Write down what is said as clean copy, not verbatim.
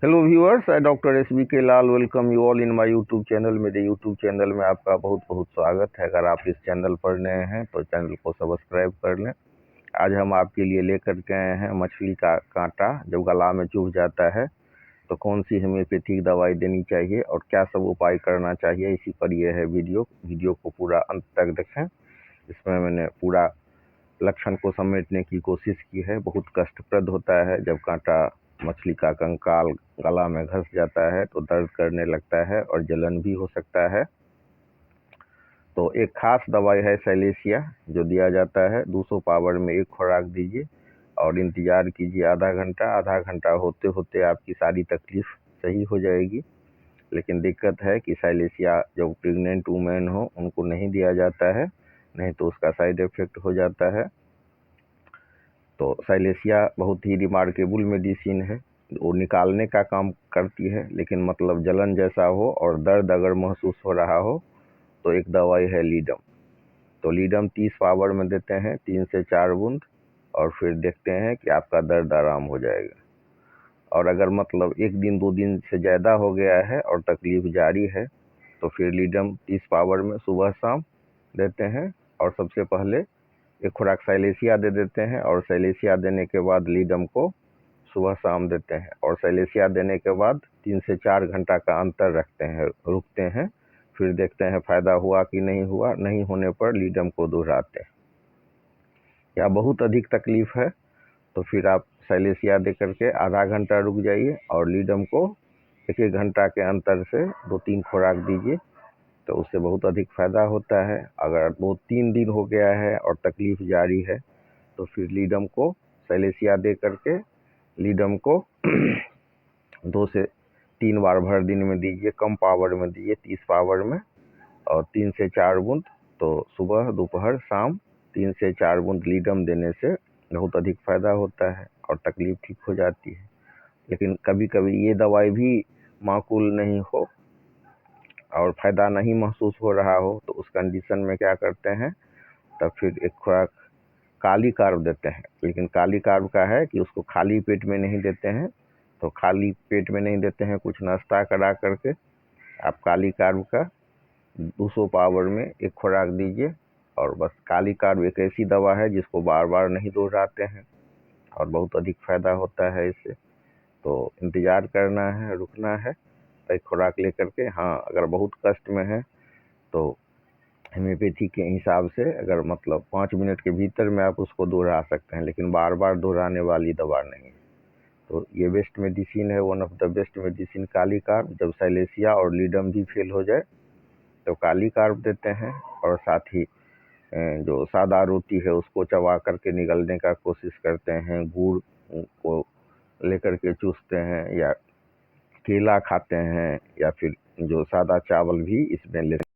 Hello viewers, I doctor S B K Lal welcome you all in my YouTube channel. मेरे YouTube channel में आपका बहुत बहुत स्वागत है। अगर आप इस चैनल पर नए हैं तो चैनल को सब्सक्राइब कर लें। आज हम आपके लिए लेकर के आए हैं मछली का कांटा जब गला में चुभ जाता है तो कौन सी होम्योपैथिक दवाई देनी चाहिए और क्या सब उपाय करना चाहिए, इसी पर यह है वीडियो को पूरा अंत तक देखें। इसमें मैंने पूरा लक्षण को समेटने की कोशिश की है। बहुत कष्टप्रद होता है जब कांटा मछली का कंकाल गला में घस जाता है तो दर्द करने लगता है और जलन भी हो सकता है। तो एक खास दवाई है सैलेसिया जो दिया जाता है। 200 पावर में एक खुराक दीजिए और इंतज़ार कीजिए आधा घंटा होते होते आपकी सारी तकलीफ सही हो जाएगी। लेकिन दिक्कत है कि सैलेसिया जो प्रेग्नेंट वुमेन हो उनको नहीं दिया जाता है, नहीं तो उसका साइड इफ़ेक्ट हो जाता है। तो सैलेसिया बहुत ही रिमार्केबल मेडिसिन है। वो निकालने का काम करती है, लेकिन मतलब जलन जैसा हो और दर्द अगर महसूस हो रहा हो तो एक दवाई है लीडम। तो लीडम 30 पावर में देते हैं, 3 से 4 बूंद, और फिर देखते हैं कि आपका दर्द आराम हो जाएगा। और अगर मतलब 1 दिन 2 दिन से ज़्यादा हो गया है और तकलीफ जारी है तो फिर लीडम 30 पावर में सुबह शाम देते हैं। और सबसे पहले एक खुराक सैलेसिया दे देते हैं और सैलेसिया देने के बाद लीडम को सुबह शाम देते हैं। और सैलेसिया देने के बाद 3 से 4 घंटा का अंतर रखते हैं, रुकते हैं, फिर देखते हैं फ़ायदा हुआ कि नहीं हुआ। नहीं होने पर लीडम को दोहराते हैं। या बहुत अधिक तकलीफ़ है तो फिर आप सैलेसिया दे करके आधा घंटा रुक जाइए और लीडम को 1-1 घंटा के अंतर से 2-3 खुराक दीजिए, तो उससे बहुत अधिक फ़ायदा होता है। अगर 2-3 दिन हो गया है और तकलीफ़ जारी है तो फिर लीडम को सैलेसिया दे करके लीडम को 2 से 3 बार भर दिन में दीजिए। कम पावर में दीजिए, 30 पावर में, और 3 से 4 बूंद। तो सुबह दोपहर शाम 3 से 4 बूंद लीडम देने से बहुत अधिक फ़ायदा होता है और तकलीफ़ ठीक हो जाती है। लेकिन कभी कभी ये दवाई भी माकूल नहीं हो और फ़ायदा नहीं महसूस हो रहा हो तो उस कंडीशन में क्या करते हैं, तब फिर एक खुराक काली कार्ब देते हैं। लेकिन काली कार्ब का है कि उसको खाली पेट में नहीं देते हैं। तो खाली पेट में नहीं देते हैं, कुछ नाश्ता करा करके आप काली कार्ब का 200 पावर में एक खुराक दीजिए। और बस काली कार्ब एक ऐसी दवा है जिसको बार बार नहीं दोहराते हैं और बहुत अधिक फ़ायदा होता है इससे। तो इंतज़ार करना है, रुकना है, एक खुराक लेकर के। हाँ, अगर बहुत कष्ट में है तो होम्योपैथी के हिसाब से अगर मतलब 5 मिनट के भीतर में आप उसको दोहरा सकते हैं, लेकिन बार बार दोहराने वाली दवा नहीं है। तो ये बेस्ट मेडिसिन है, one of the best medicine kali carb. जब सैलेसिया और लीडम भी फेल हो जाए तो काली कार्ब देते हैं। और साथ ही जो सादा रोटी है उसको चबा करके निगलने का कोशिश करते हैं, गुड़ को लेकर के चूसते हैं, या केला खाते हैं, या फिर जो सादा चावल भी इसमें लेते हैं।